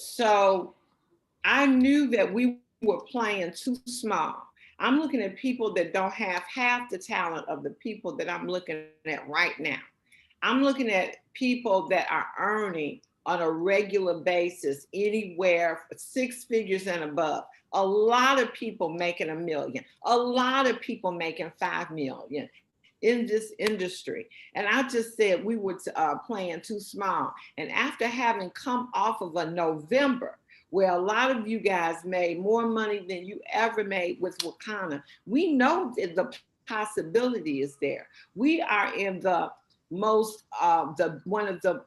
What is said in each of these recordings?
So I knew that we were playing too small. I'm looking at people that don't have half the talent of the people that I'm looking at right now. I'm looking at people that are earning on a regular basis anywhere six figures and above. A lot of people making a million, a lot of people making 5 million in this industry. And I just said we were playing too small. And after having come off of a November where a lot of you guys made more money than you ever made with Wakana, we know that the possibility is there. We are in the most the one of the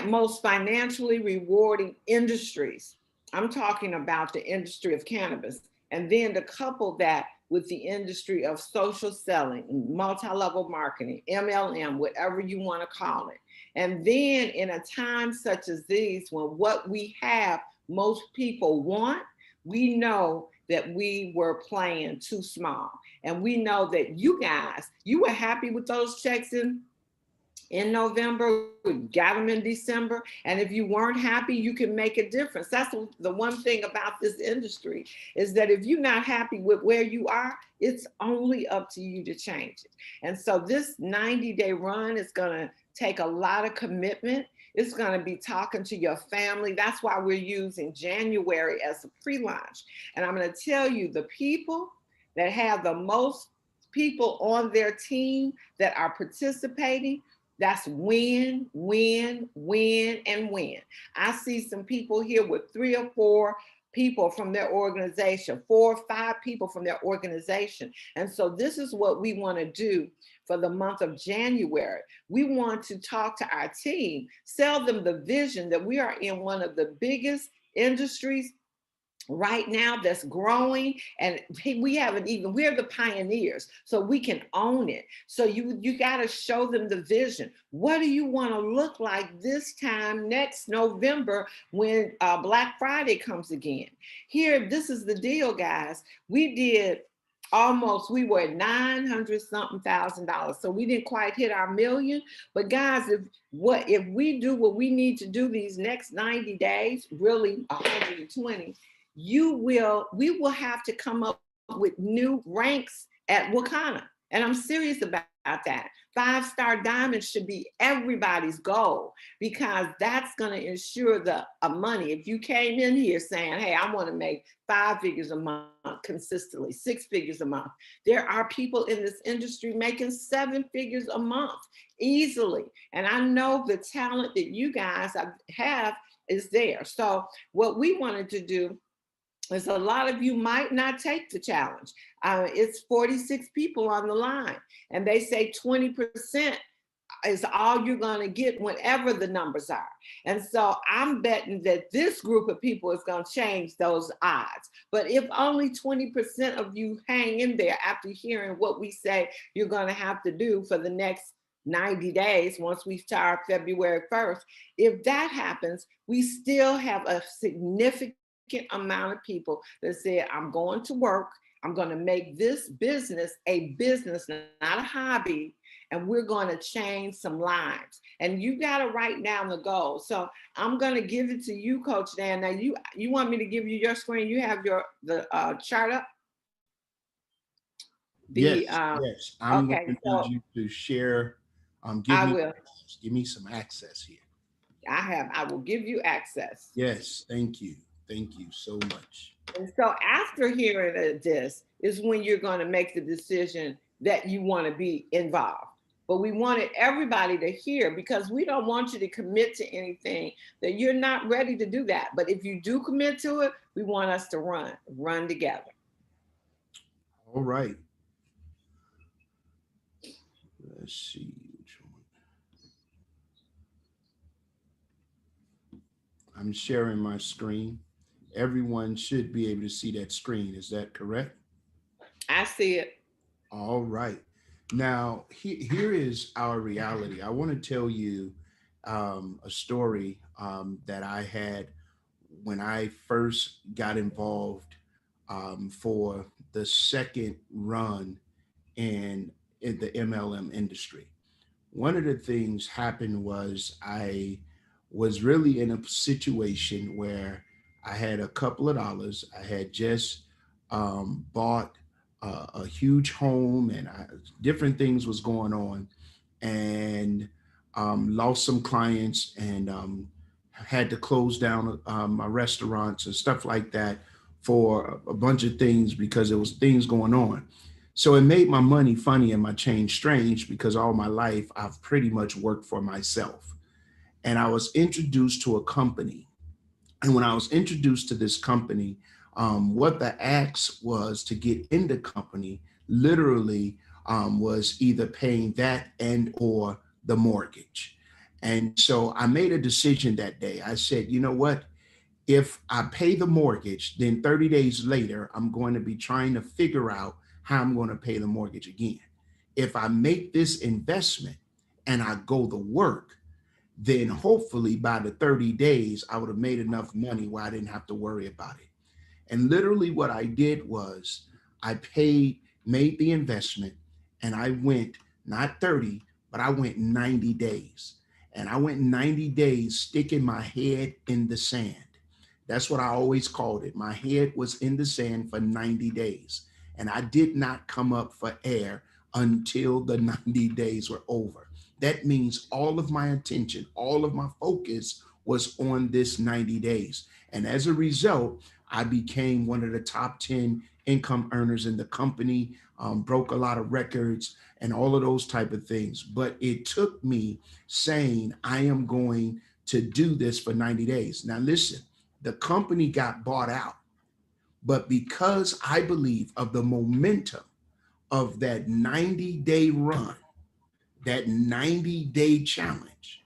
most financially rewarding industries. I'm talking about the industry of cannabis. And then to couple that with the industry of social selling, multi-level marketing, MLM, whatever you want to call it. And then in a time such as these, when what we have most people want, we know that we were playing too small. And we know that you guys, you were happy with those checks in November, we got them in December. And if you weren't happy, you can make a difference. That's the one thing about this industry is that if you're not happy with where you are, it's only up to you to change it. And so this 90-day run is going to take a lot of commitment. It's going to be talking to your family. That's why we're using January as a pre-launch. And I'm going to tell you, the people that have the most people on their team that are participating, that's win, and win. I see some people here with 3 or 4 people from their organization, 4 or 5 people from their organization. And so this is what we want to do for the month of January. We want to talk to our team, sell them the vision that we are in one of the biggest industries right now that's growing, and we haven't even, we're the pioneers, so we can own it. So you got to show them the vision. What do you want to look like this time next November when Black Friday comes again? Here, this is the deal, guys. We were at 900 something $1,000, so we didn't quite hit our million. But guys, if we do what we need to do these next 90 days, really 120, we will have to come up with new ranks at Wakana. And I'm serious about that. 5-star diamond should be everybody's goal, because that's going to ensure the money. If you came in here saying, hey, I want to make 5 figures a month consistently, 6 figures a month, there are people in this industry making 7 figures a month easily. And I know the talent that you guys have is there. So what we wanted to do is, a lot of you might not take the challenge. It's 46 people on the line, and they say 20% is all you're going to get whenever the numbers are. And so I'm betting that this group of people is going to change those odds. But if only 20% of you hang in there after hearing what we say you're going to have to do for the next 90 days, once we start February 1st, if that happens, we still have a significant amount of people that say, I'm going to work, I'm going to make this business a business, not a hobby, and we're going to change some lives. And you got to write down the goal. So I'm going to give it to you, Coach Dan. Now you want me to give you your screen? You have the chart up. Yes. I'm going Okay, to need so you to share. I will. Give me some access here. I will give you access. Yes, thank you. Thank you so much. And so after hearing this is when you're going to make the decision that you want to be involved. But we wanted everybody to hear, because we don't want you to commit to anything that you're not ready to do that. But if you do commit to it, we want us to run together. All right. Let's see which one. I'm sharing my screen. Everyone should be able to see that screen. Is that correct? I see it. All right. Now, here is our reality. I want to tell you a story that I had when I first got involved for the second run in the MLM industry. One of the things happened was I was really in a situation where I had a couple of dollars. I had just bought a huge home, and different things was going on, and lost some clients, and had to close down my restaurants and stuff like that for a bunch of things because there was things going on. So it made my money funny and my change strange because all my life I've pretty much worked for myself. And I was introduced to a company. And when I was introduced to this company, what the ask was to get in the company literally was either paying that and or the mortgage. And so I made a decision that day. I said, you know what? If I pay the mortgage, then 30 days later, I'm going to be trying to figure out how I'm going to pay the mortgage again. If I make this investment and I go to work, then hopefully by the 30 days, I would have made enough money where I didn't have to worry about it. And literally what I did was made the investment, and I went not 30, but I went 90 days. And I went 90 days sticking my head in the sand. That's what I always called it. My head was in the sand for 90 days. And I did not come up for air until the 90 days were over. That means all of my attention, all of my focus was on this 90 days. And as a result, I became one of the top 10 income earners in the company, broke a lot of records and all of those type of things. But it took me saying, I am going to do this for 90 days. Now, listen, the company got bought out, but because I believe of the momentum of that 90-day run, that 90-day challenge,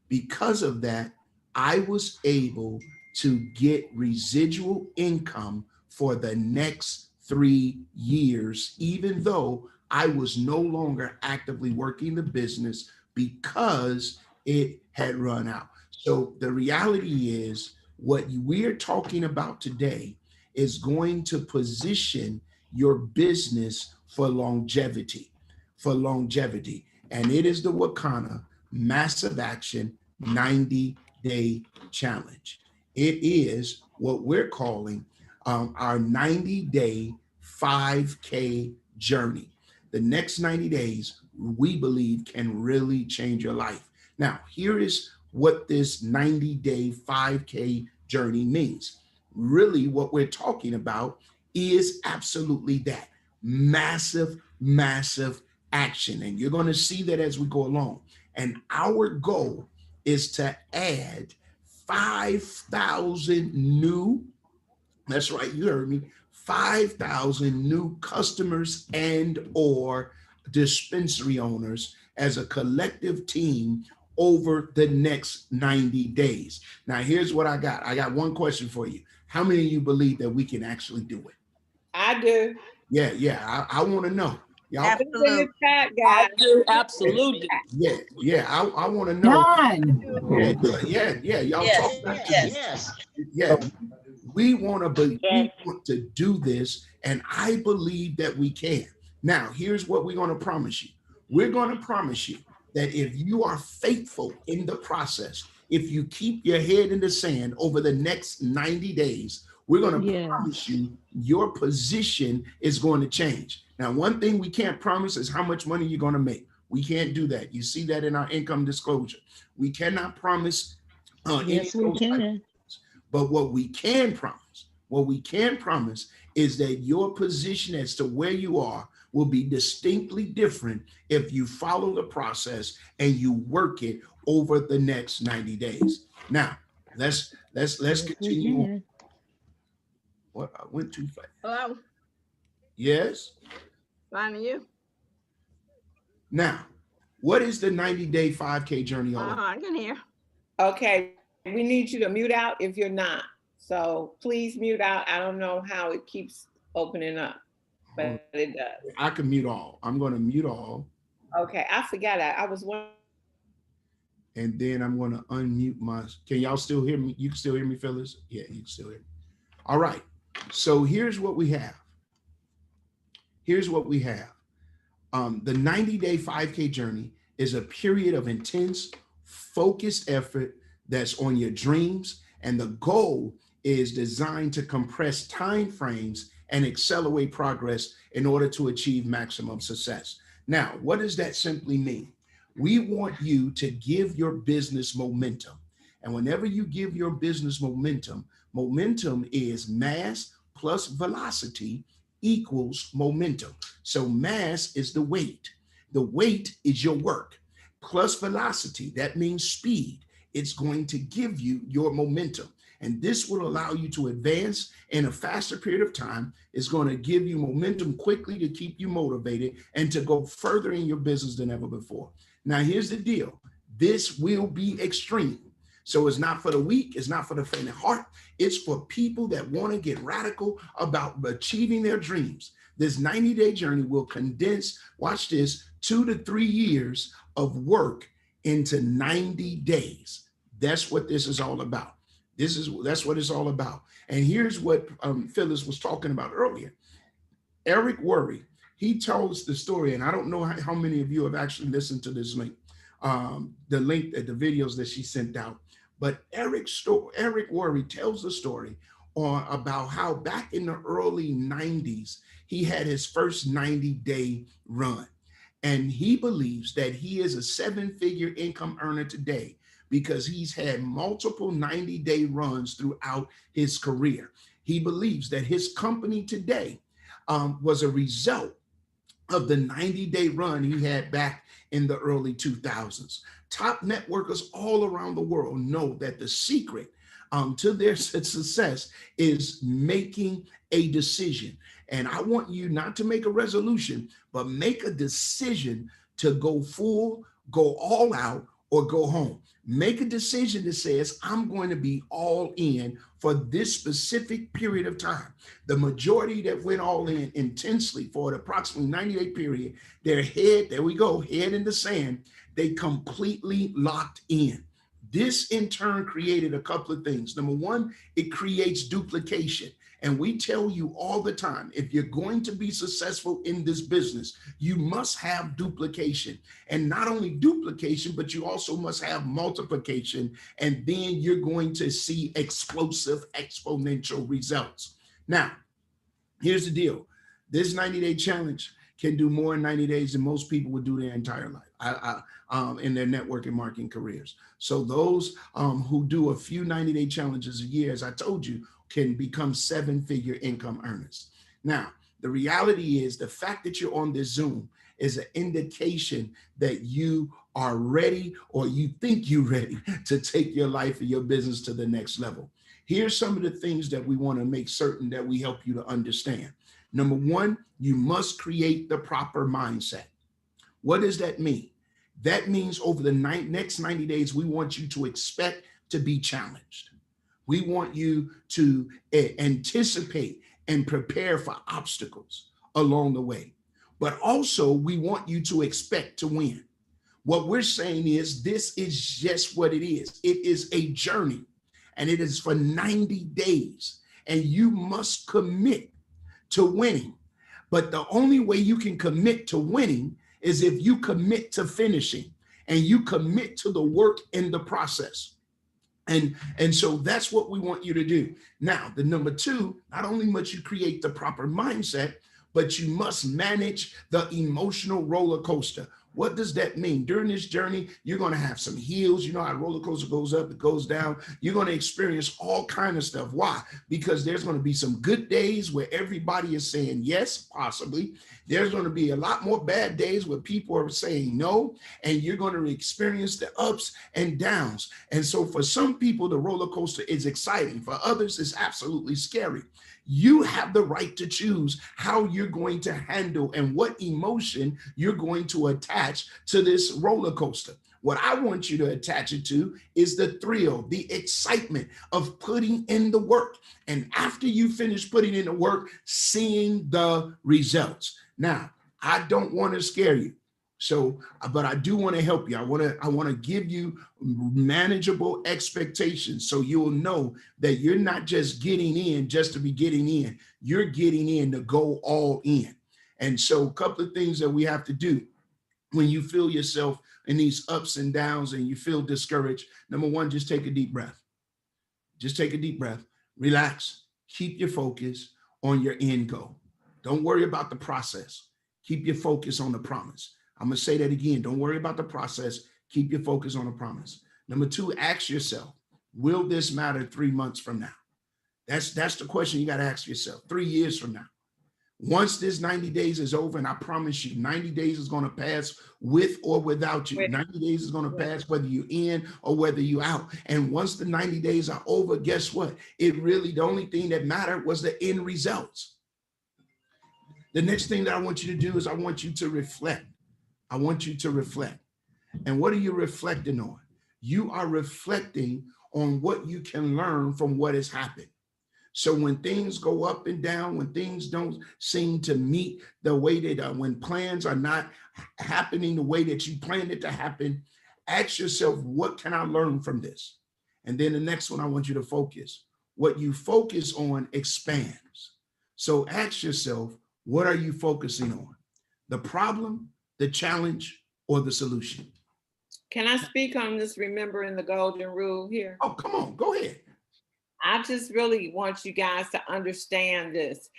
because of that, I was able to get residual income for the next 3 years, even though I was no longer actively working the business because it had run out. So the reality is, what we're talking about today is going to position your business for longevity, for longevity. And it is the Wakana Massive Action 90-Day Challenge. It is what we're calling our 90-day 5K journey. The next 90 days, we believe, can really change your life. Now, here is what this 90-day 5K journey means. Really, what we're talking about is absolutely that massive, massive action. And you're going to see that as we go along. And our goal is to add 5,000 new, that's right, you heard me, 5,000 new customers and or dispensary owners as a collective team over the next 90 days. Now, here's what I got. I got one question for you. How many of you believe that we can actually do it? I do. Yeah. I want to know. Y'all, Put it in the chat, I guys. do, absolutely. yeah. I want to know. Yeah. Y'all Yes, talk back to me. yes. Yeah, we want to do this, and I believe that we can. Now, here's what we're going to promise you. We're going to promise you that if you are faithful in the process, if you keep your head in the sand over the next 90 days, we're going to promise you your position is going to change. Now, one thing we can't promise is how much money you're going to make. We can't do that. You see that in our income disclosure. We cannot promise Yes, we can. but what we can promise is that your position as to where you are will be distinctly different if you follow the process and you work it over the next 90 days. Now, let's continue on. What, I went too fast. Hello, Yes. finding you. Now, what is the 90-day 5K journey all about? I can hear. Okay, we need you to mute out if you're not. So please mute out. I don't know how it keeps opening up, but it does. I can mute all. I'm going to mute all. Okay, I forgot that. I was wondering. And then I'm going to unmute my, can y'all still hear me? You can still hear me, Phyllis? Yeah, you can still hear me. All right. So here's what we have. Here's what we have. The 90-day 5K journey is a period of intense, focused effort that's on your dreams. And the goal is designed to compress time frames and accelerate progress in order to achieve maximum success. Now, what does that simply mean? We want you to give your business momentum. And whenever you give your business momentum, momentum is mass plus velocity equals momentum. So mass is the weight. The weight is your work plus velocity. That means speed. It's going to give you your momentum. And this will allow you to advance in a faster period of time. It's going to give you momentum quickly to keep you motivated and to go further in your business than ever before. Now, here's the deal. This will be extreme. So it's not for the weak. It's not for the faint of heart. It's for people that want to get radical about achieving their dreams. This 90-day journey will condense, watch this, 2 to 3 years of work into 90 days. That's what this is all about. That's what it's all about. And here's what Phyllis was talking about earlier. Eric Worre, he tells the story, and I don't know how many of you have actually listened to this link, the videos that she sent out. But Eric Worre tells the story about how back in the early 90s, he had his first 90-day run. And he believes that he is a 7-figure income earner today because he's had multiple 90-day runs throughout his career. He believes that his company today was a result of the 90-day run he had back in the early 2000s. Top networkers all around the world know that the secret to their success is making a decision. And I want you not to make a resolution, but make a decision to go full, go all out, or go home. Make a decision that says, I'm going to be all in for this specific period of time. The majority that went all in intensely for an approximately 90-day period, their head, there we go, head in the sand, they completely locked in. This in turn created a couple of things. Number one, it creates duplication. And we tell you all the time, if you're going to be successful in this business, you must have duplication. And not only duplication, but you also must have multiplication. And then you're going to see explosive, exponential results. Now, here's the deal. This 90-day challenge can do more in 90 days than most people would do their entire life in their networking marketing careers. So those who do a few 90-day challenges a year, as I told you, can become 7-figure income earners. Now, the reality is the fact that you're on this Zoom is an indication that you are ready, or you think you're ready to take your life and your business to the next level. Here's some of the things that we want to make certain that we help you to understand. Number one, you must create the proper mindset. What does that mean? That means over the next 90 days, we want you to expect to be challenged. We want you to anticipate and prepare for obstacles along the way. But also, we want you to expect to win. What we're saying is this is just what it is. It is a journey, and it is for 90 days, and you must commit to winning. But the only way you can commit to winning is if you commit to finishing and you commit to the work in the process. And so that's what we want you to do. Now, the number two, not only must you create the proper mindset, but you must manage the emotional roller coaster. What does that mean? During this journey, you're going to have some hills. You know how a roller coaster goes up, it goes down. You're going to experience all kinds of stuff. Why? Because there's going to be some good days where everybody is saying yes, possibly. There's going to be a lot more bad days where people are saying no, and you're going to experience the ups and downs. And so for some people, the roller coaster is exciting. For others, it's absolutely scary. You have the right to choose how you're going to handle and what emotion you're going to attach to this roller coaster. What I want you to attach it to is the thrill, the excitement of putting in the work. And after you finish putting in the work, seeing the results. Now, I don't want to scare you. So, but I do want to help you. I want to give you manageable expectations so you'll know that you're not just getting in just to be getting in. You're getting in to go all in. And so a couple of things that we have to do when you feel yourself in these ups and downs and you feel discouraged, number one, just take a deep breath. Just take a deep breath, relax, keep your focus on your end goal. Don't worry about the process. Keep your focus on the promise. I'm going to say that again. Don't worry about the process. Keep your focus on the promise. Number two, ask yourself, will this matter 3 months from now? That's the question you got to ask yourself. 3 years from now. Once this 90 days is over, and I promise you, 90 days is going to pass with or without you. 90 days is going to pass whether you're in or whether you're out. And once the 90 days are over, guess what? The only thing that mattered was the end results. The next thing that I want you to do is I want you to reflect. I want you to reflect. And what are you reflecting on? You are reflecting on what you can learn from what has happened. So when things go up and down, when things don't seem to meet the way that, when plans are not happening the way that you planned it to happen, ask yourself, what can I learn from this? And then the next one, I want you to focus. What you focus on expands. So ask yourself, what are you focusing on? The problem, the challenge, or the solution? Can I speak on this, remembering the golden rule here? Oh, come on, go ahead. I just really want you guys to understand this.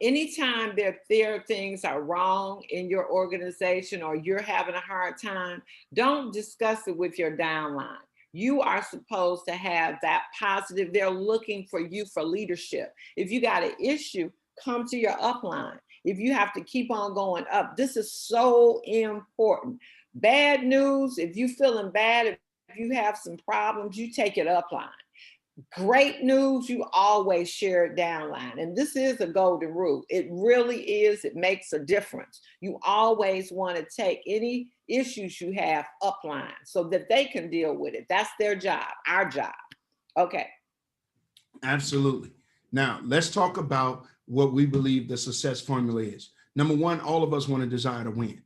Anytime there things are wrong in your organization or you're having a hard time, don't discuss it with your downline. You are supposed to have that positive. They're looking for you for leadership. If you got an issue, come to your upline. If you have to keep on going up, this is so important. Bad news, if you're feeling bad, if you have some problems, you take it upline. Great news, you always share it downline. And this is a golden rule. It really is. It makes a difference. You always want to take any issues you have upline so that they can deal with it. That's their job, our job. Okay. Absolutely. Now, let's talk about what we believe the success formula is. Number one, all of us want to desire to win.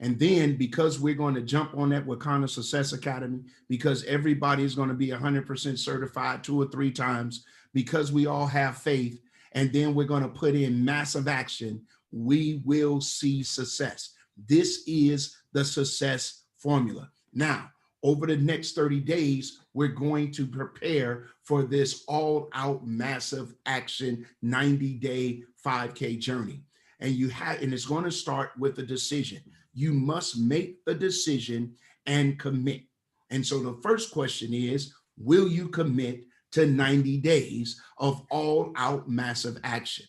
And then because we're going to jump on that Wakanda Success Academy, because everybody is going to be 100% certified 2 or 3 times, because we all have faith, and then we're going to put in massive action, we will see success. This is the success formula. Now, over the next 30 days, we're going to prepare for this all-out massive action 90-day 5K journey. And it's going to start with a decision. You must make the decision and commit. And so the first question is, will you commit to 90 days of all out massive action?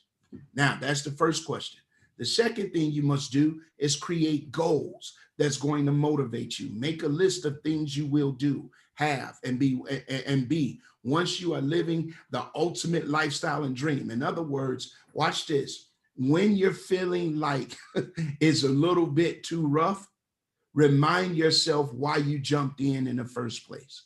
Now, that's the first question. The second thing you must do is create goals that's going to motivate you. Make a list of things you will do, have, and be once you are living the ultimate lifestyle and dream. In other words, watch this. When you're feeling like it's a little bit too rough, remind yourself why you jumped in the first place.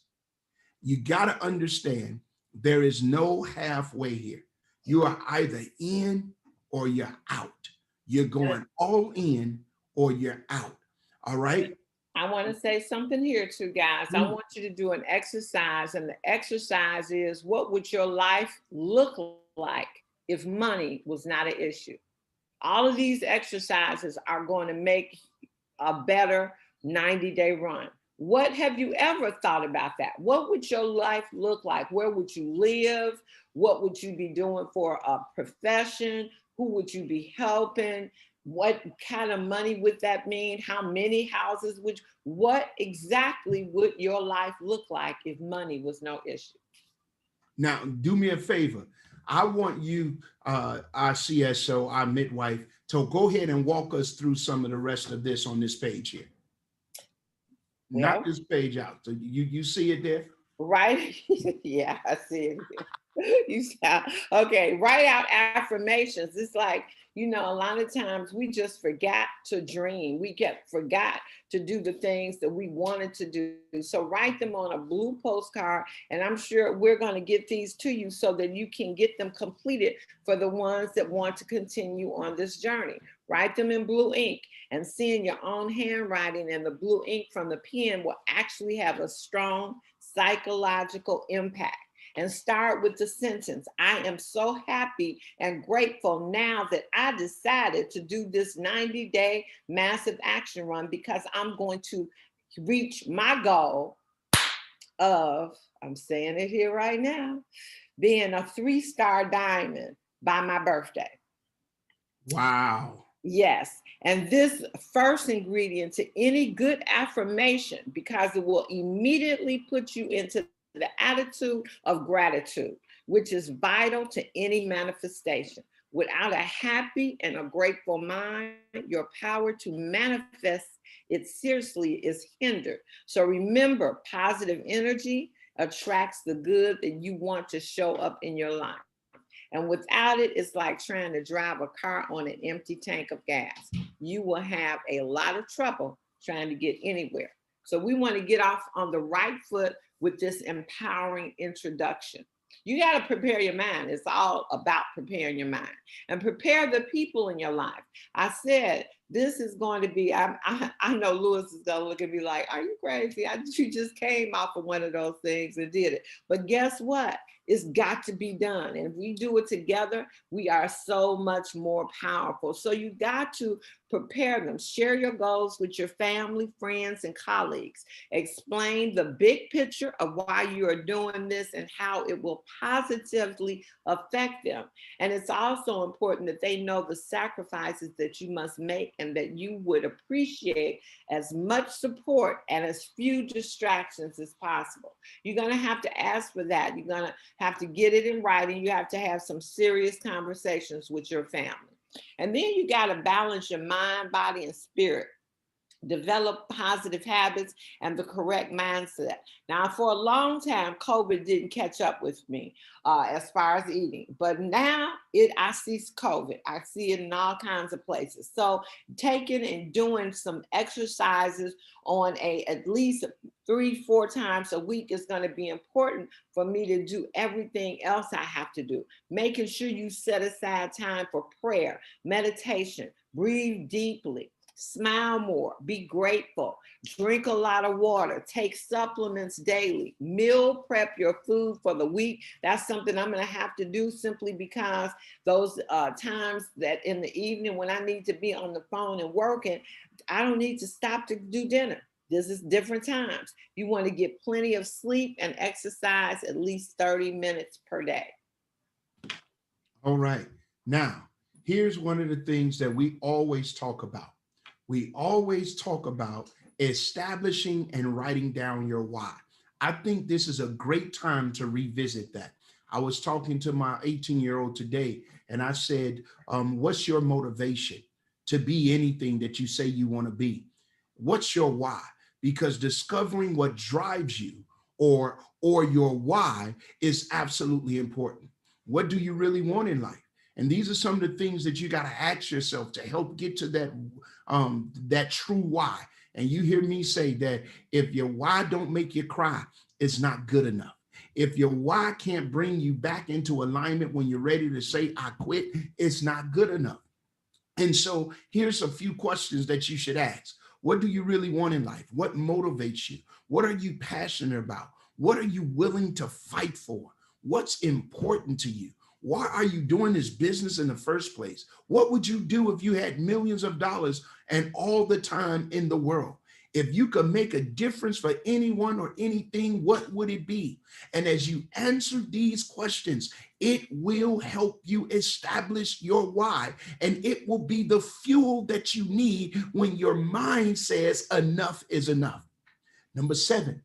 You got to understand there is no halfway here. You are either in or you're out. You're going all in or you're out. All right. I want to say something here too, guys. I want you to do an exercise, and the exercise is, what would your life look like if money was not an issue? All of these exercises are going to make a better 90-day run. What have you ever thought about that? What would your life look like? Where would you live? What would you be doing for a profession? Who would you be helping? What kind of money would that mean? How many houses what exactly would your life look like if money was no issue? Now, do me a favor. I want you, our CSO, our midwife, to go ahead and walk us through some of the rest of this on this page here. Well, knock this page out. So you see it there? Right. Yeah, I see it. Okay, write out affirmations. It's like, a lot of times we just forgot to dream. We forgot to do the things that we wanted to do. So write them on a blue postcard, and I'm sure we're going to get these to you so that you can get them completed for the ones that want to continue on this journey. Write them in blue ink, and seeing your own handwriting and the blue ink from the pen will actually have a strong psychological impact. And start with the sentence, I am so happy and grateful now that I decided to do this 90-day massive action run, because I'm going to reach my goal of, I'm saying it here right now, being a 3-star diamond by my birthday. Wow. Yes. And this first ingredient to any good affirmation, because it will immediately put you into the attitude of gratitude, which is vital to any manifestation. Without a happy and a grateful mind, your power to manifest it seriously is hindered. So remember, positive energy attracts the good that you want to show up in your life. And without it, it's like trying to drive a car on an empty tank of gas. You will have a lot of trouble trying to get anywhere. So we want to get off on the right foot with this empowering introduction. You got to prepare your mind. It's all about preparing your mind and prepare the people in your life. I said, this is going to be, I know Lewis is going to look at me like, are you crazy? You just came off of one of those things and did it. But guess what? It's got to be done. And if we do it together, we are so much more powerful. So you got to prepare them. Share your goals with your family, friends, and colleagues. Explain the big picture of why you are doing this and how it will positively affect them. And it's also important that they know the sacrifices that you must make and that you would appreciate as much support and as few distractions as possible. You're going to have to ask for that. You're going to have to get it in writing. You have to have some serious conversations with your family. And then you got to balance your mind, body, and spirit. Develop positive habits and the correct mindset. Now, for a long time, COVID didn't catch up with me as far as eating, but now I see COVID. I see it in all kinds of places. So taking and doing some exercises on at least 3-4 times a week is going to be important for me to do everything else I have to do. Making sure you set aside time for prayer, meditation, breathe deeply. Smile more, be grateful, drink a lot of water, take supplements daily, meal prep your food for the week. That's something I'm going to have to do simply because those times that in the evening when I need to be on the phone and working, I don't need to stop to do dinner. This is different times. You want to get plenty of sleep and exercise at least 30 minutes per day. All right. Now, here's one of the things that we always talk about. We always talk about establishing and writing down your why. I think this is a great time to revisit that. I was talking to my 18-year-old today, and I said, what's your motivation to be anything that you say you want to be? What's your why? Because discovering what drives you or your why is absolutely important. What do you really want in life? And these are some of the things that you got to ask yourself to help get to that true why. And you hear me say that if your why don't make you cry, it's not good enough. If your why can't bring you back into alignment when you're ready to say, I quit, it's not good enough. And so here's a few questions that you should ask. What do you really want in life? What motivates you? What are you passionate about? What are you willing to fight for? What's important to you? Why are you doing this business in the first place? What would you do if you had millions of dollars and all the time in the world? If you could make a difference for anyone or anything, what would it be? And as you answer these questions, it will help you establish your why. And it will be the fuel that you need when your mind says enough is enough. Number 7,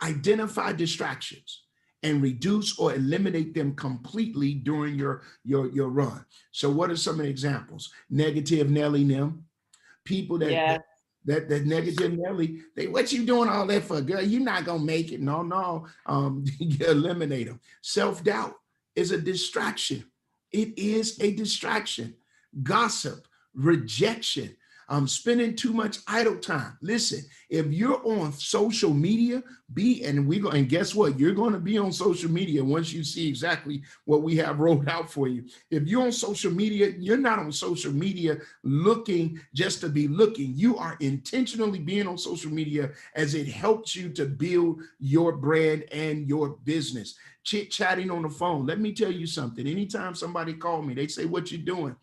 identify distractions and reduce or eliminate them completely during your run. So what are some of the examples? Negative Nelly them, people that negative Nelly, what you doing all that for, girl? You're not gonna make it. No. You eliminate them. Self-doubt is a distraction. It is a distraction. Gossip, rejection, spending too much idle time. Listen, if you're on social media, and guess what? You're going to be on social media once you see exactly what we have rolled out for you. If you're on social media, you're not on social media looking just to be looking. You are intentionally being on social media as it helps you to build your brand and your business. chit-chatting on the phone. Let me tell you something. Anytime somebody call me, they say, what you doing?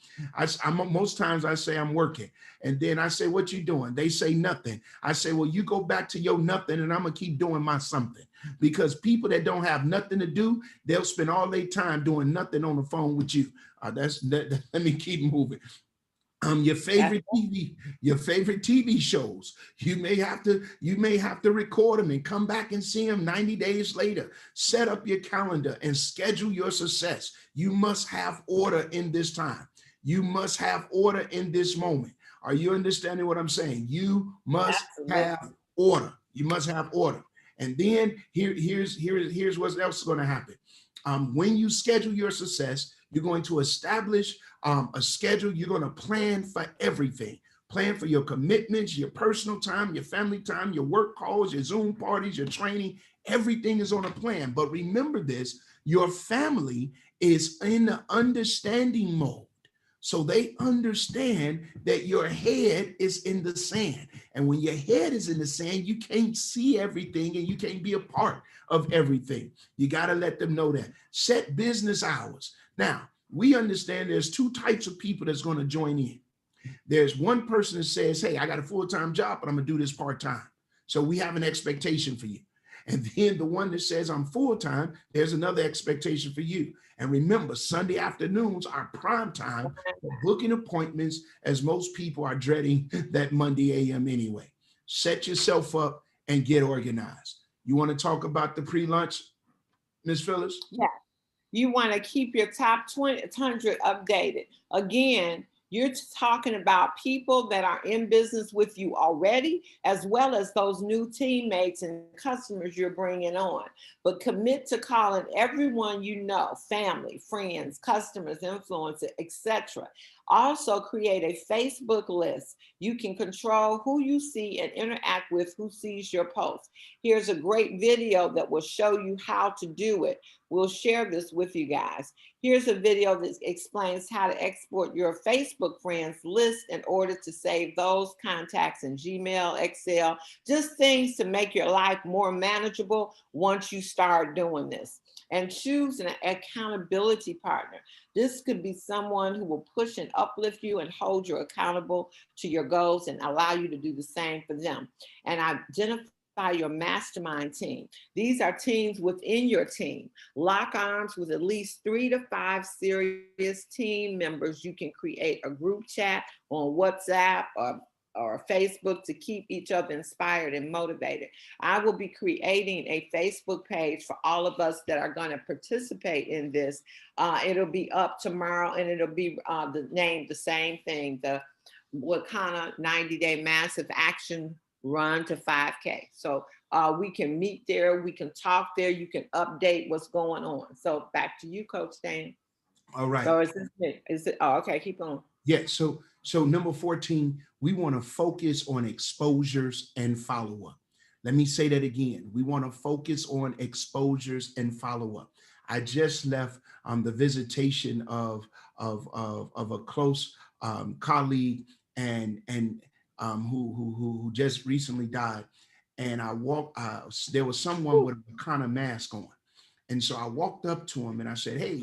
Most times I say I'm working. And then I say, what you doing? They say nothing. I say, well, you go back to your nothing and I'm going to keep doing my something. Because people that don't have nothing to do, they'll spend all their time doing nothing on the phone with you. Let me keep moving. Your favorite TV shows. You may have to record them and come back and see them 90 days later. Set up your calendar and schedule your success. You must have order in this time. You must have order in this moment. Are you understanding what I'm saying? You must have order. You must have order. And then here's what else is going to happen. When you schedule your success, you're going to establish a schedule. You're going to plan for everything. Plan for your commitments, your personal time, your family time, your work calls, your Zoom parties, your training. Everything is on a plan. But remember this, your family is in the understanding mode. So they understand that your head is in the sand. And when your head is in the sand, you can't see everything and you can't be a part of everything. You got to let them know that. Set business hours. Now, we understand there's two types of people that's going to join in. There's one person that says, hey, I got a full-time job, but I'm going to do this part-time. So we have an expectation for you. And then the one that says I'm full-time, there's another expectation for you. And remember, Sunday afternoons are prime time for booking appointments, as most people are dreading that Monday a.m. anyway. Set yourself up and get organized. You want to talk about the pre-lunch, Ms. Phyllis? Yeah. You want to keep your top 100 updated. Again, you're talking about people that are in business with you already, as well as those new teammates and customers you're bringing on. But commit to calling everyone you know, family, friends, customers, influencers, etc. Also create a Facebook list. You can control who you see and interact with who sees your posts. Here's a great video that will show you how to do it. We'll share this with you guys. Here's a video that explains how to export your Facebook friends list in order to save those contacts in Gmail, Excel, just things to make your life more manageable once you start doing this. And choose an accountability partner. This could be someone who will push and uplift you and hold you accountable to your goals and allow you to do the same for them. And identify your mastermind team. These are teams within your team. Lock arms with at least 3 to 5 serious team members. You can create a group chat on WhatsApp or Facebook to keep each other inspired and motivated. I will be creating a Facebook page for all of us that are going to participate in this. It'll be up tomorrow, and it'll be the same thing, the Wakana 90-day massive action run to 5K. So we can meet there, we can talk there, you can update what's going on. So back to you, Coach Dan. All right. So is it? Oh, okay, keep on. Yeah. So number 14, we want to focus on exposures and follow-up. Let me say that again. We want to focus on exposures and follow-up. I just left the visitation of a close colleague and who just recently died. And I walked, there was someone with a kind of mask on. And so I walked up to him and I said, hey,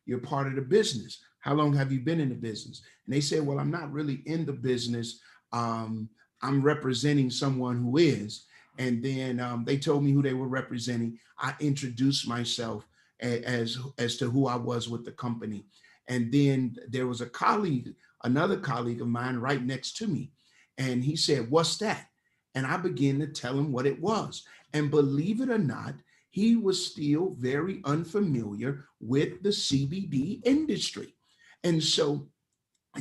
you're part of the business. How long have you been in the business? And they said, well, I'm not really in the business. I'm representing someone who is. And then they told me who they were representing. I introduced myself as to who I was with the company. And then there was another colleague of mine right next to me. And he said, what's that? And I began to tell him what it was. And believe it or not, he was still very unfamiliar with the CBD industry. And so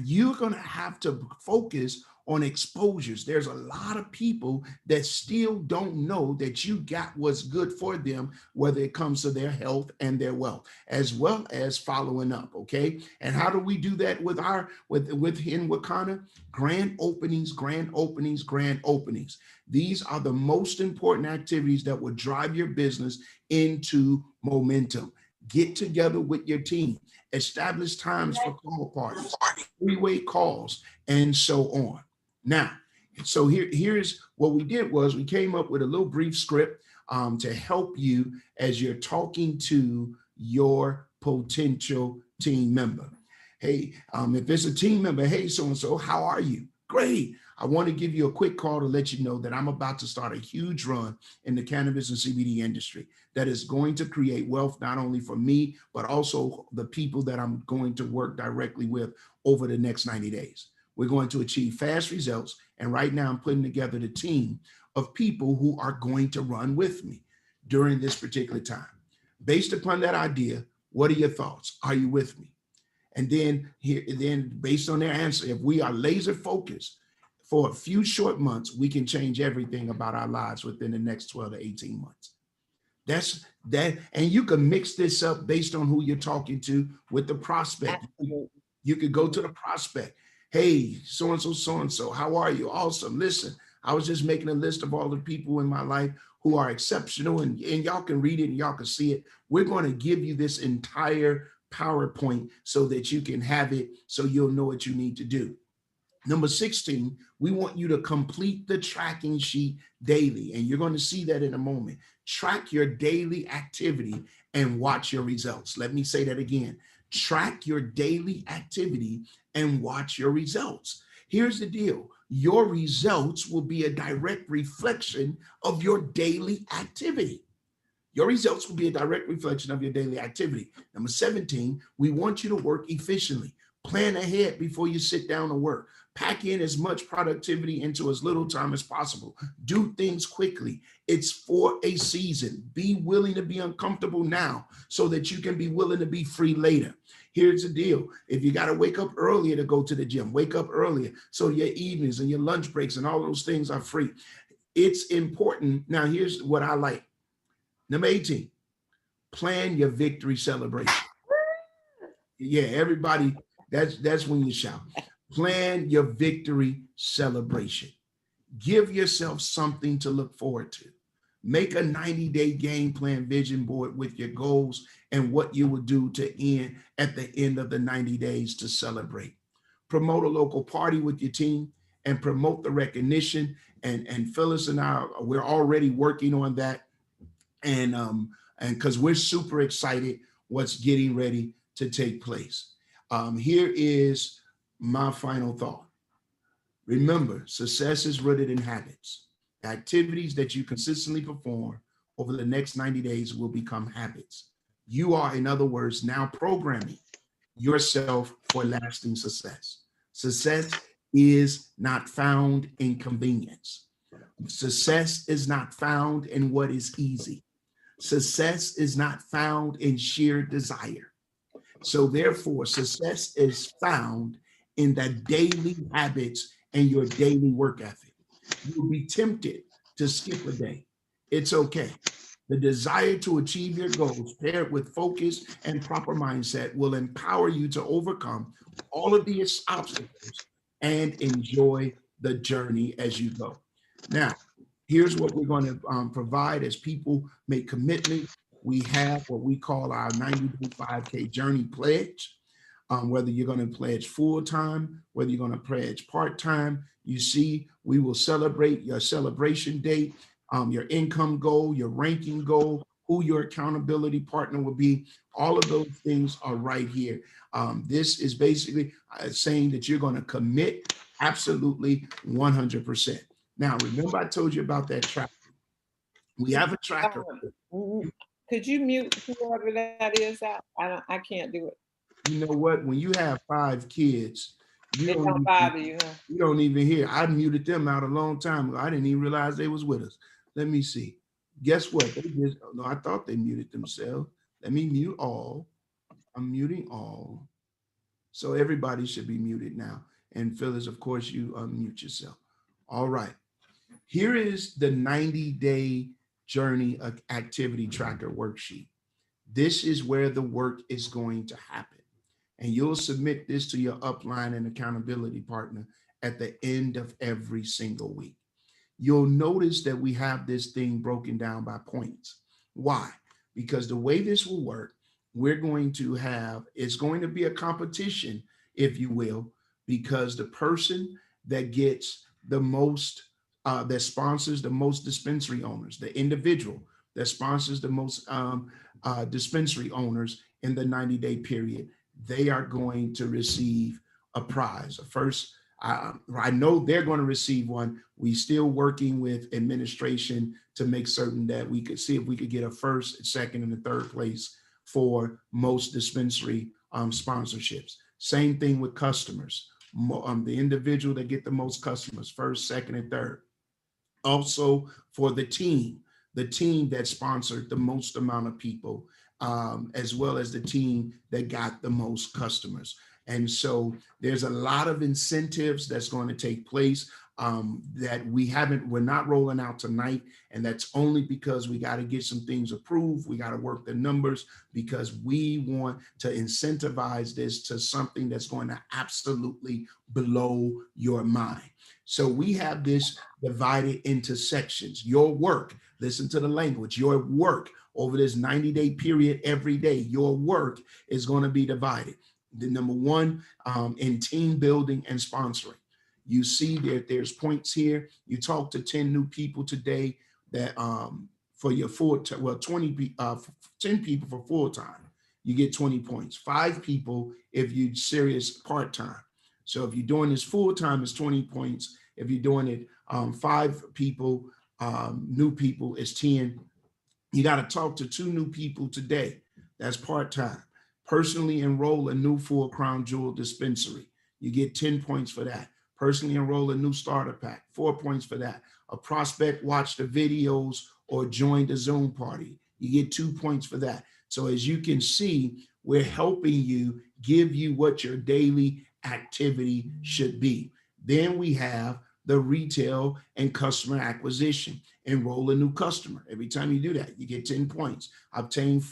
you're going to have to focus on exposures. There's a lot of people that still don't know that you got what's good for them, whether it comes to their health and their wealth, as well as following up. Okay. And how do we do that with in Wakana? Grand openings, grand openings, grand openings. These are the most important activities that will drive your business into momentum. Get together with your team, establish times for call parties, three-way calls, and so on. Now, so here's what we did was we came up with a little brief script. to help you as you're talking to your potential team member. Hey, if it's a team member, hey, so-and-so, how are you? Great. I want to give you a quick call to let you know that I'm about to start a huge run in the cannabis and CBD industry that is going to create wealth not only for me, but also the people that I'm going to work directly with over the next 90 days. We're going to achieve fast results. And right now I'm putting together the team of people who are going to run with me during this particular time. Based upon that idea, what are your thoughts? Are you with me? And then based on their answer, if we are laser focused for a few short months, we can change everything about our lives within the next 12 to 18 months. That's that. And you can mix this up based on who you're talking to with the prospect. You could go to the prospect. Hey, so-and-so, how are you? Awesome. Listen, I was just making a list of all the people in my life who are exceptional, and y'all can read it and y'all can see it. We're going to give you this entire PowerPoint so that you can have it, so you'll know what you need to do. Number 16, we want you to complete the tracking sheet daily, and you're going to see that in a moment. Track your daily activity and watch your results. Let me say that again. Track your daily activity and watch your results. Here's the deal. Your results will be a direct reflection of your daily activity. Your results will be a direct reflection of your daily activity. Number 17, we want you to work efficiently. Plan ahead before you sit down to work. Pack in as much productivity into as little time as possible. Do things quickly. It's for a season. Be willing to be uncomfortable now so that you can be willing to be free later. Here's the deal. If you got to wake up earlier to go to the gym, wake up earlier so your evenings and your lunch breaks and all those things are free. It's important. Now, here's what I like. Number 18, plan your victory celebration. Yeah, everybody, that's when you shout. Plan your victory celebration. Give yourself something to look forward to. Make a 90-day game plan vision board with your goals and what you will do to end at the end of the 90 days to celebrate. Promote a local party with your team and promote the recognition. And Phyllis and I, we're already working on that. And because we're super excited what's getting ready to take place. Here is my final thought. Remember, success is rooted in habits. Activities that you consistently perform over the next 90 days will become habits. You are, in other words, now programming yourself for lasting success. Success is not found in convenience. Success is not found in what is easy. Success is not found in sheer desire. So therefore, success is found in the daily habits and your daily work ethic. You'll be tempted to skip a day. It's okay. The desire to achieve your goals paired with focus and proper mindset will empower you to overcome all of these obstacles and enjoy the journey as you go. Now, here's what we're going to provide as people make commitment. We have what we call our 90-day 5K journey pledge. Whether you're going to pledge full-time, whether you're going to pledge part-time, you see, we will celebrate your celebration date, your income goal, your ranking goal, who your accountability partner will be. All of those things are right here. This is basically saying that you're going to commit absolutely 100%. Now, remember I told you about that tracker. We have a tracker. Could you mute whoever that is out? I can't do it. You know what? When you have 5 kids, it don't bother you, huh? You don't even hear. I muted them out a long time ago. I didn't even realize they was with us. Let me see. Guess what? They just, no, I thought they muted themselves. Let me mute all. I'm muting all. So everybody should be muted now. And Phyllis, of course, you unmute yourself. All right. Here is the 90-day journey activity tracker worksheet. This is where the work is going to happen. And you'll submit this to your upline and accountability partner at the end of every single week. You'll notice that we have this thing broken down by points. Why? Because the way this will work, we're going to have, it's going to be a competition, if you will, because the person that gets the most, that sponsors the most dispensary owners, the individual that sponsors the most dispensary owners in the 90-day period, they are going to receive a prize. First, I know they're going to receive one. We still working with administration to make certain that we could see if we could get a first, second, and a third place for most dispensary sponsorships. Same thing with customers. The individual that get the most customers, first, second, and third. Also for the team that sponsored the most amount of people, as well as the team that got the most customers. And so there's a lot of incentives that's going to take place that we're not rolling out tonight. And that's only because we got to get some things approved. We got to work the numbers because we want to incentivize this to something that's going to absolutely blow your mind. So we have this divided into sections. Your work, listen to the language, your work over this 90-day period every day, your work is going to be divided. The number one, in team building and sponsoring. You see that there's points here. You talk to 10 new people today that for your 10 people for full time, you get 20 points. 5 people if you're serious part time. So if you're doing this full time, it's 20 points. If you're doing it 5 people, new people, it's 10. You got to talk to 2 new people today. That's part time. Personally enroll a new full crown jewel dispensary. You get 10 points for that. Personally enroll a new starter pack, 4 points for that. A prospect watch the videos or join the Zoom party. You get 2 points for that. So as you can see, we're helping you, give you what your daily activity should be. Then we have the retail and customer acquisition. Enroll a new customer. Every time you do that, you get 10 points. Obtain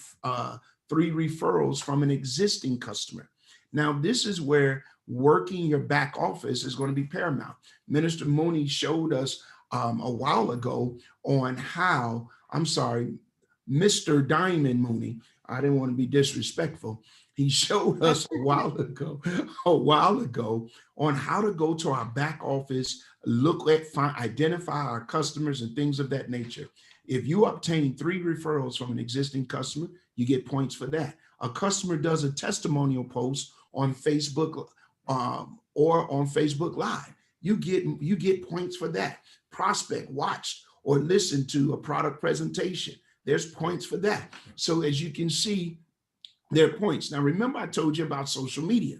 3 referrals from an existing customer. Now, this is where working your back office is going to be paramount. Minister Mooney showed us a while ago on how, Mr. Diamond Mooney, I didn't want to be disrespectful. He showed us a while ago on how to go to our back office, look at, identify our customers and things of that nature. If you obtain 3 referrals from an existing customer, you get points for that. A customer does a testimonial post on Facebook or on Facebook Live. You get points for that. Prospect watched or listened to a product presentation. There's points for that. So as you can see, there are points. Now, remember I told you about social media.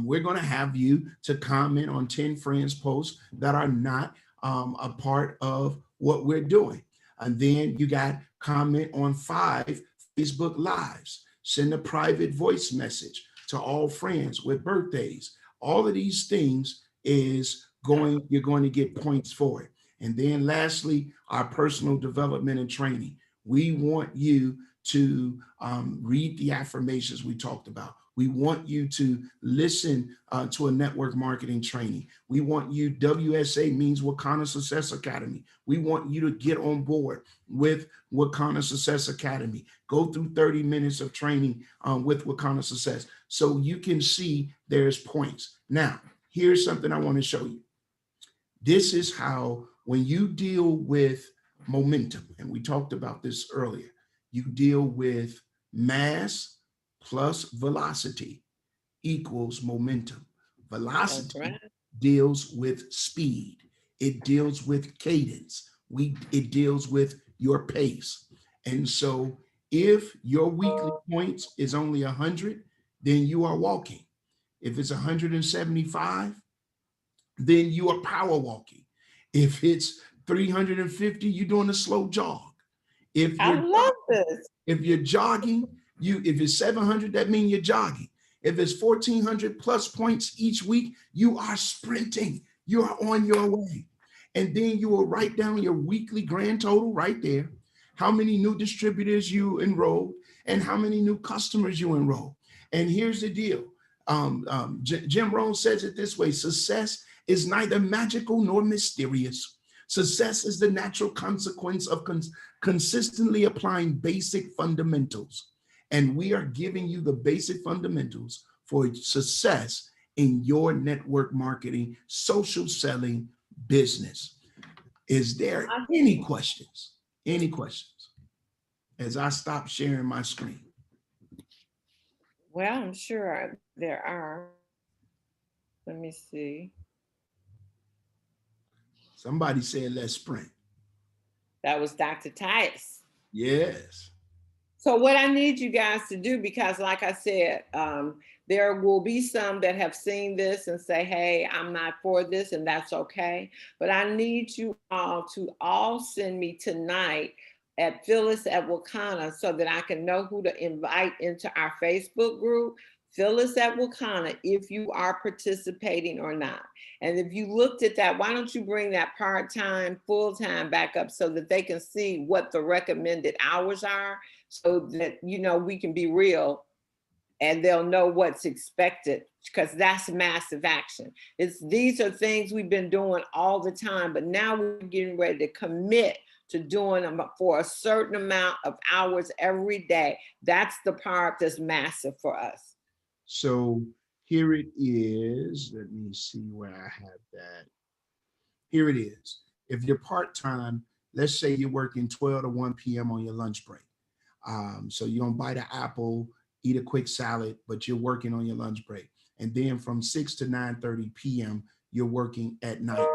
We're going to have you to comment on 10 friends posts that are not a part of what we're doing. And then you got comment on 5 Facebook Lives. Send a private voice message to all friends with birthdays. All of these things you're going to get points for it. And then lastly, our personal development and training. We want you to read the affirmations we talked about. We want you to listen to a network marketing training. We want you, WSA means Wakana Success Academy. We want you to get on board with Wakana Success Academy. Go through 30 minutes of training with Wakana Success so you can see there's points. Now, here's something I want to show you. This is how, when you deal with momentum, and we talked about this earlier, you deal with mass plus velocity equals momentum. Velocity deals with speed. It deals with cadence. It deals with your pace. And so if your weekly points is only 100, then you are walking. If it's 175, then you are power walking. If it's 350, you're doing a slow jog. I love this. If you're jogging, if it's 700, that means you're jogging. If it's 1,400 plus points each week, you are sprinting. You are on your way. And then you will write down your weekly grand total right there, how many new distributors you enrolled and how many new customers you enrolled. And here's the deal. Jim Rohn says it this way: success is neither magical nor mysterious. Success is the natural consequence of consistently applying basic fundamentals. And we are giving you the basic fundamentals for success in your network marketing, social selling business. Is there any questions? Any questions? as I stop sharing my screen? Well, I'm sure there are. Let me see. Somebody said let's sprint. That was Dr. Titus. Yes. So what I need you guys to do, because like I said, there will be some that have seen this and say, hey, I'm not for this, and that's okay. But I need you all to all send me tonight at Phyllis at Wakana so that I can know who to invite into our Facebook group. Phyllis at Wakana, if you are participating or not. And if you looked at that, why don't you bring that part-time, full-time back up so that they can see what the recommended hours are, so that, you know, we can be real and they'll know what's expected, because that's massive action. These are things we've been doing all the time, but now we're getting ready to commit to doing them for a certain amount of hours every day. That's the part that's massive for us. So here it is. Let me see where I have that. Here it is. If you're part-time, let's say you're working 12 to 1 p.m. on your lunch break. So you don't bite an apple, eat a quick salad, but you're working on your lunch break. And then from 6 to 9:30 p.m., you're working at night,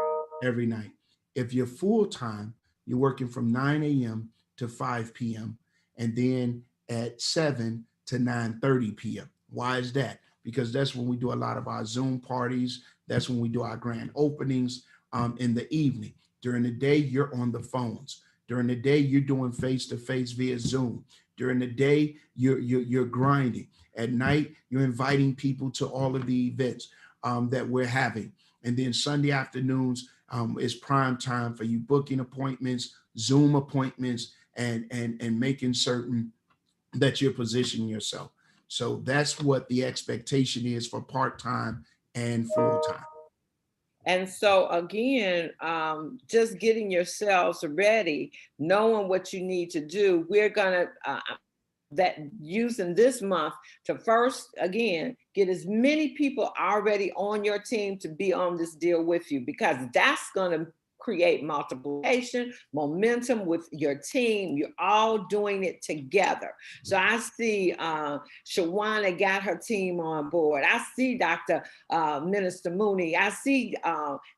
every night. If you're full-time, you're working from 9 a.m. to 5 p.m. and then at 7 to 9:30 p.m. Why is that? Because that's when we do a lot of our Zoom parties. That's when we do our grand openings in the evening. During the day, you're on the phones. During the day, you're doing face-to-face via Zoom. During the day, you're grinding. At night, you're inviting people to all of the events that we're having. And then Sunday afternoons is prime time for you booking appointments, Zoom appointments, and making certain that you're positioning yourself. So that's what the expectation is for part-time and full-time. And so again, just getting yourselves ready, knowing what you need to do. We're gonna that using this month to first, again, get as many people already on your team to be on this deal with you, because that's gonna create multiplication, momentum with your team. You're all doing it together. So I see Shawana got her team on board. I see Dr. Minister Mooney. I see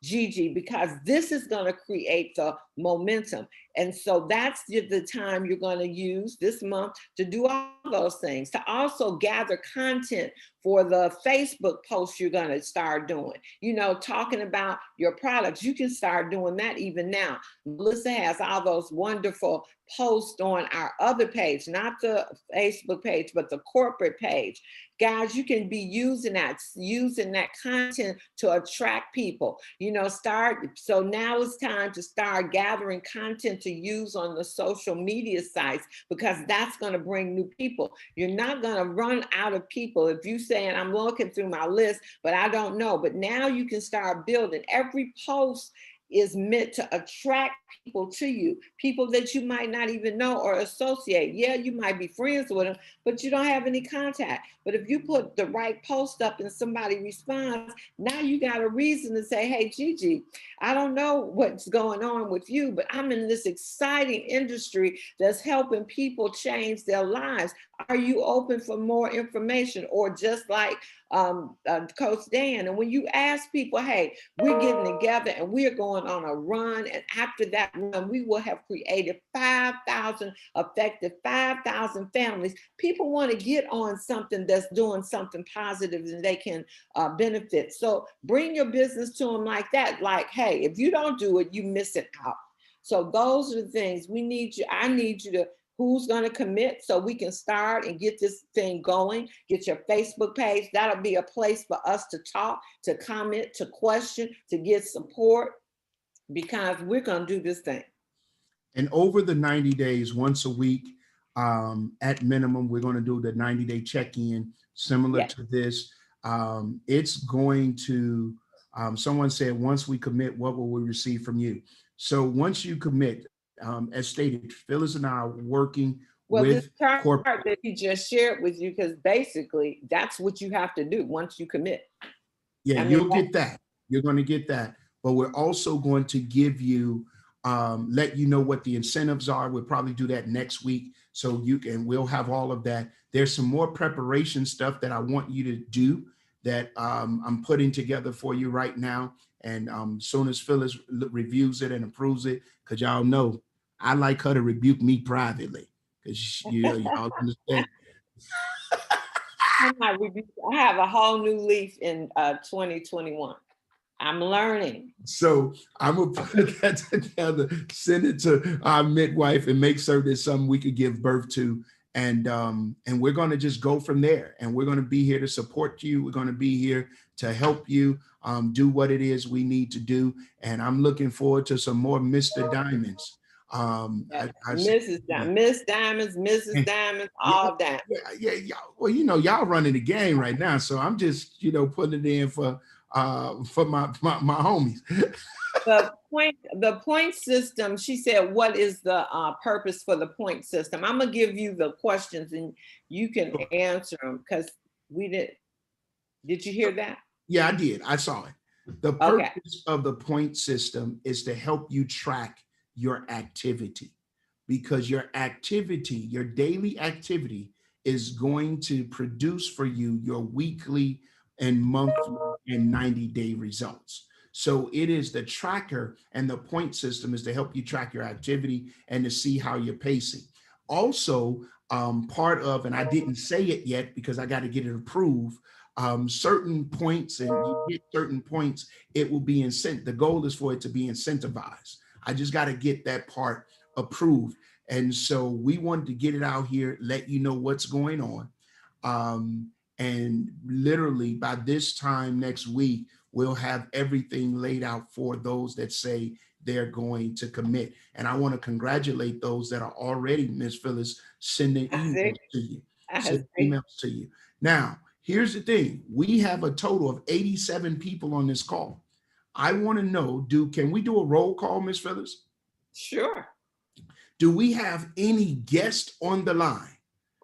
Gigi, because this is going to create the momentum. And so that's the time you're going to use this month to do all those things, to also gather content for the Facebook posts you're going to start doing, you know, talking about your products. You can start doing that even now. Melissa has all those wonderful posts on our other page, not the Facebook page, but the corporate page. Guys, you can be using that content to attract people, you know, so now it's time to start gathering content to use on the social media sites, because that's going to bring new people. You're not going to run out of people. If you saying, I'm looking through my list, but I don't know, but now you can start building. Every post is meant to attract people to you, people that you might not even know or associate. Yeah, you might be friends with them, but you don't have any contact. But if you put the right post up and somebody responds, now you got a reason to say, hey, Gigi, I don't know what's going on with you, but I'm in this exciting industry that's helping people change their lives. Are you open for more information? Or just like Coach Dan, and when you ask people, hey, we're getting together and we're going on a run, and after that run, we will have created 5,000 effective 5,000 families. People want to get on something that's doing something positive and they can benefit. So bring your business to them like that. Like, hey, if you don't do it, you miss it out. So those are the things we need you. I need you to, who's going to commit so we can start and get this thing going. Get your Facebook page. That'll be a place for us to talk, to comment, to question, to get support, because we're going to do this thing. And over the 90 days, once a week, at minimum, we're going to do the 90-day check-in, similar to this. It's going to, someone said, once we commit, what will we receive from you? So once you commit, as stated, Phyllis and I are working with this chart that he just shared with you, because basically that's what you have to do once you commit. Yeah, you'll get that. You're going to get that. But we're also going to give you let you know what the incentives are. We'll probably do that next week. So we'll have all of that. There's some more preparation stuff that I want you to do that I'm putting together for you right now. And soon as Phyllis reviews it and approves it, because y'all know I like her to rebuke me privately, because y'all understand. I have a whole new leaf in 2021. I'm learning. So I'm gonna put that together, send it to our midwife, and make sure there's something we could give birth to. And we're gonna just go from there. And we're gonna be here to support you. We're gonna be here to help you do what it is we need to do. And I'm looking forward to some more Mr. Diamonds. Miss Diamonds, Mrs. Diamonds, all that. Yeah. Well, y'all running the game right now, so I'm just putting it in for my homies. The point system, she said, what is the purpose for the point system? I'm gonna give you the questions and you can answer them, because we did you hear that? Yeah, I did. I saw it. The purpose of the point system is to help you track your activity, because your daily activity is going to produce for you your weekly and monthly and 90-day results. So it is the tracker, and the point system is to help you track your activity and to see how you're pacing. Also, part of, and I didn't say it yet because I got to get it approved, certain points, and you get certain points, it will be the goal is for it to be incentivized. I just got to get that part approved. And so we wanted to get it out here, let you know what's going on. And literally by this time next week, we'll have everything laid out for those that say they're going to commit. And I want to congratulate those that are already, Miss Phyllis, sending emails to you. Now, here's the thing. We have a total of 87 people on this call. I want to know, can we do a roll call, Miss Phyllis? Sure. Do we have any guest on the line?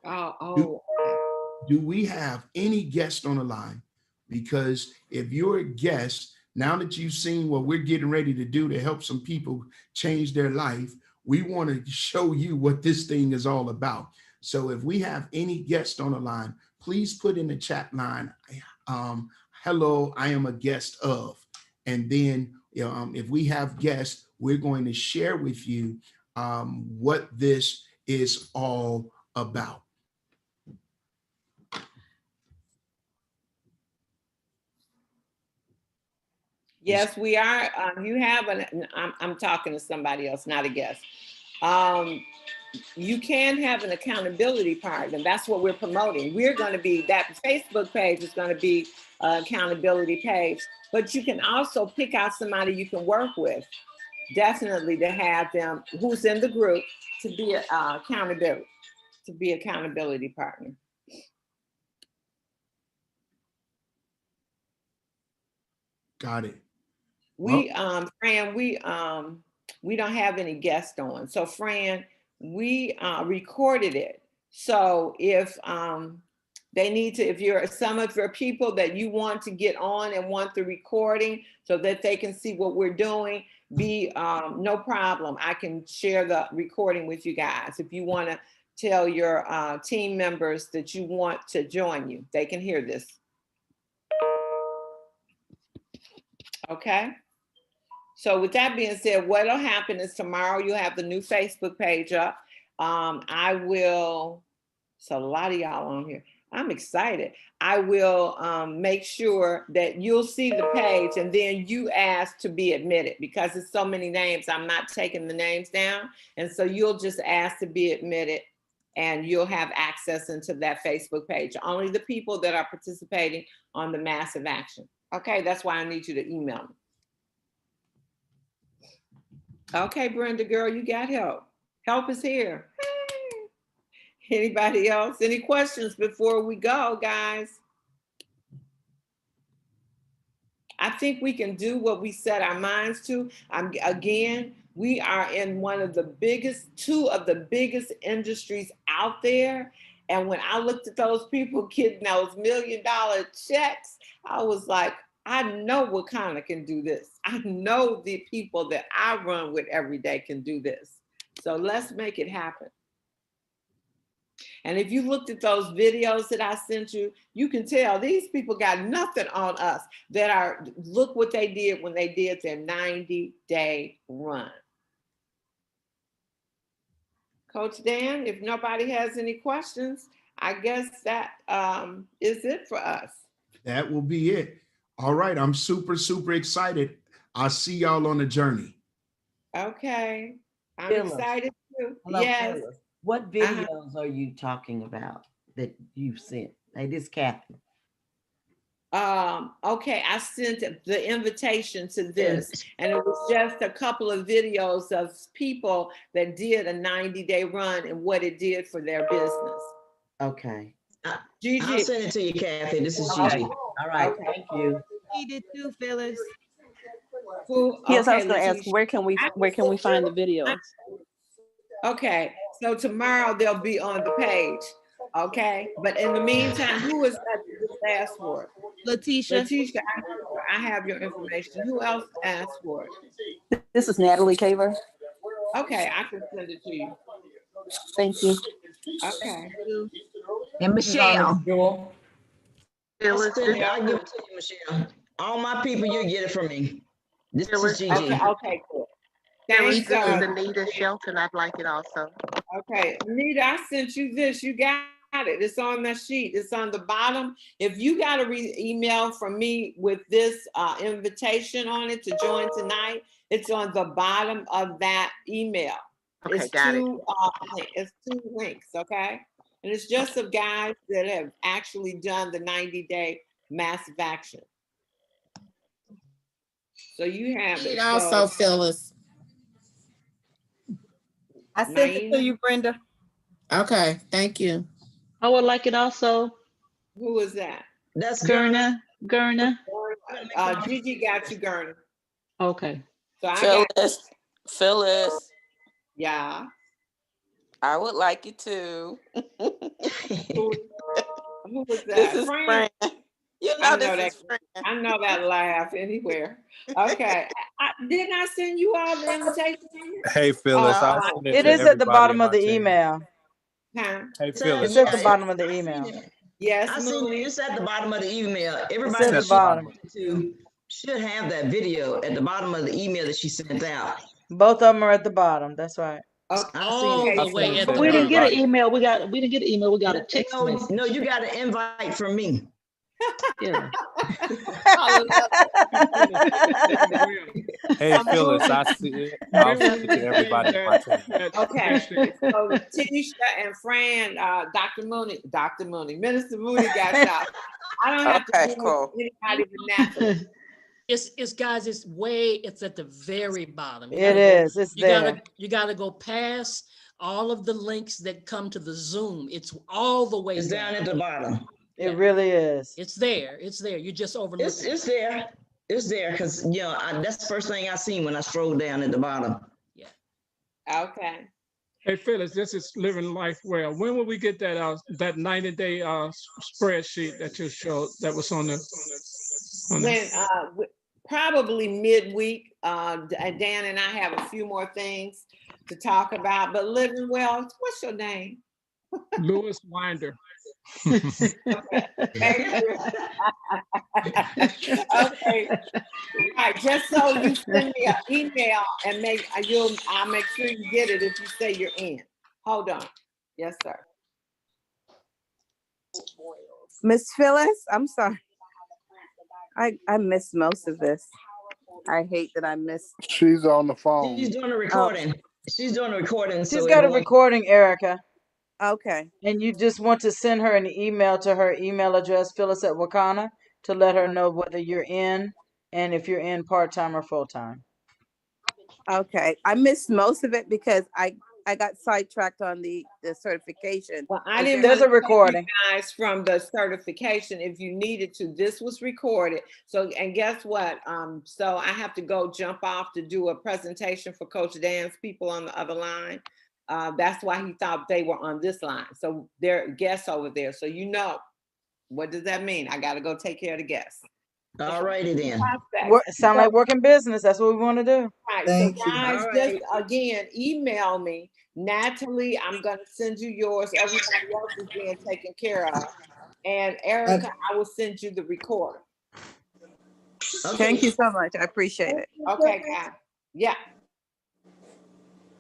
Do we have any guest on the line? Because if you're a guest, now that you've seen what we're getting ready to do to help some people change their life, we want to show you what this thing is all about. So if we have any guest on the line, please put in the chat line, hello, I am a guest of. And then if we have guests, we're going to share with you what this is all about. Yes, we are. You have I'm talking to somebody else, not a guest. You can have an accountability partner, and that's what we're promoting. We're going to be, that Facebook page is going to be an accountability page, but you can also pick out somebody you can work with, definitely, to have them who's in the group to be accountability partner. Got it. Fran, we don't have any guests on. So Fran, we recorded it. So if they need to, if you're some of your people that you want to get on and want the recording so that they can see what we're doing, no problem. I can share the recording with you guys. If you want to tell your team members that you want to join you, they can hear this. Okay. So with that being said, what'll happen is tomorrow you'll have the new Facebook page up. It's a lot of y'all on here. I'm excited. I will make sure that you'll see the page, and then you ask to be admitted, because it's so many names. I'm not taking the names down. And so you'll just ask to be admitted, and you'll have access into that Facebook page. Only the people that are participating on the massive action. Okay, that's why I need you to email me. Okay, Brenda, girl, you got help. Help is here. Hey. Anybody else? Any questions before we go, guys? I think we can do what we set our minds to. Again, we are in two of the biggest industries out there. And when I looked at those people getting those $1 million checks, I was like, I know Wakanda can do this. I know the people that I run with every day can do this. So let's make it happen. And if you looked at those videos that I sent you, you can tell these people got nothing on us look what they did when they did their 90-day run. Coach Dan, if nobody has any questions, I guess that is it for us. That will be it. All right. I'm super, super excited. I'll see y'all on the journey. Okay. I'm Phyllis. excited too. Hello, Yes. Phyllis. What videos are you talking about that you've sent? Hey, this is Kathy. Okay, I sent the invitation to this, and it was just a couple of videos of people that did a 90-day run and what it did for their business. Okay. Gigi. I'll send it to you, Kathy. This is Gigi. All right. Okay. Thank you. He did too, Phyllis. Who? Yes, I Okay, was going to ask, Letitia. where can we find the videos? Okay, so tomorrow they'll be on the page. Okay, but in the meantime, who is that that just asked for it? Letitia. Letitia, I have your information. Who else asked for it? This is Natalie Caver. Okay, I can send it to you. Thank you. Okay. And Michelle. Phyllis, I'll give it to you, Michelle. All my people, you get it from me. This is Gigi. Okay, cool. Thanks, Anita Shelton, I'd like it also. Okay, Anita, I sent you this. You got it. It's on the sheet. It's on the bottom. If you got a email from me with this invitation on it to join tonight, it's on the bottom of that email. Okay, It's got it. It's 2 links, okay? And it's just of guys that have actually done the 90-day massive action. So you have it. Also, Phyllis. I sent it to you, Brenda. Okay, thank you. I would like it also. Who is that? That's Gurna. Gigi got you, Gurna. Okay. So I got, Phyllis, yeah. I would like it too. Who was that? This is Fran. You know this is Fran. I know that laugh anywhere. Okay. Didn't I send you all the invitation? Hey, Phyllis. It is at the bottom of the email. Huh? Hey, Phyllis. It's at the bottom of the email. Yes, I see it's at the bottom of the email. It's Everybody at the bottom. should have that video at the bottom of the email that she sent out. Both of them are at the bottom. That's right. All the way at the We didn't get an bottom. email. We didn't get an email. We got a text message. No, you got an invite from me. Yeah. Hey, Phyllis, I see it. I'll send it to everybody on my team. Okay. So Tisha and Fran, Dr. Mooney, Minister Mooney got y'all. I don't have to Cool. anybody but Natalie. It's guys, it's at the very bottom. It is. It's there. You gotta go past all of the links that come to the Zoom. It's all the way It's down at the bottom. It really is. It's there. You just overlooked it. It's there. It's there because that's the first thing I seen when I scrolled down at the bottom. Yeah. Okay. Hey, Phyllis, this is Living Life Well. When will we get that 90-day spreadsheet that you showed that was on the probably midweek. Dan and I have a few more things to talk about, but Living Well, what's your name? Lewis Winder. Okay. Okay. Right. Just so you send me an email and I'll make sure you get it if you say you're in. Hold on. Yes, sir. Miss Phyllis, I'm sorry. I missed most of this. I hate that I missed. She's on the phone. She's doing a recording. She's doing a recording. She's got a recording, Erica. Okay. And you just want to send her an email to her email address, Phyllis at Wakana, to let her know whether you're in and if you're in part-time or full-time. Okay. I missed most of it because I got sidetracked on the certification. Well, I didn't. There's a recording, guys, from the certification. If you needed to, this was recorded. So, and guess what? So I have to go jump off to do a presentation for Coach Dan's people on the other line. That's why he thought they were on this line. So they're guests over there. So what does that mean? I got to go take care of the guests. All righty then. Sound like working business. That's what we want to do. Right. Thank So you. guys, All just right. again, email me. Natalie, I'm gonna send you yours. Everybody else is being taken care of. And Erica, I will send you the recording. Thank you so much. I appreciate it. Okay, guys. Yeah.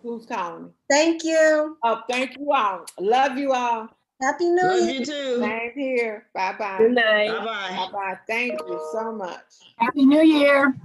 Who's calling me? Thank you. Oh, thank you all. Love you all. Happy New Love Year. you too. Same here. Bye bye. Good night. Bye bye. Bye bye. Thank you so much. Happy New Year.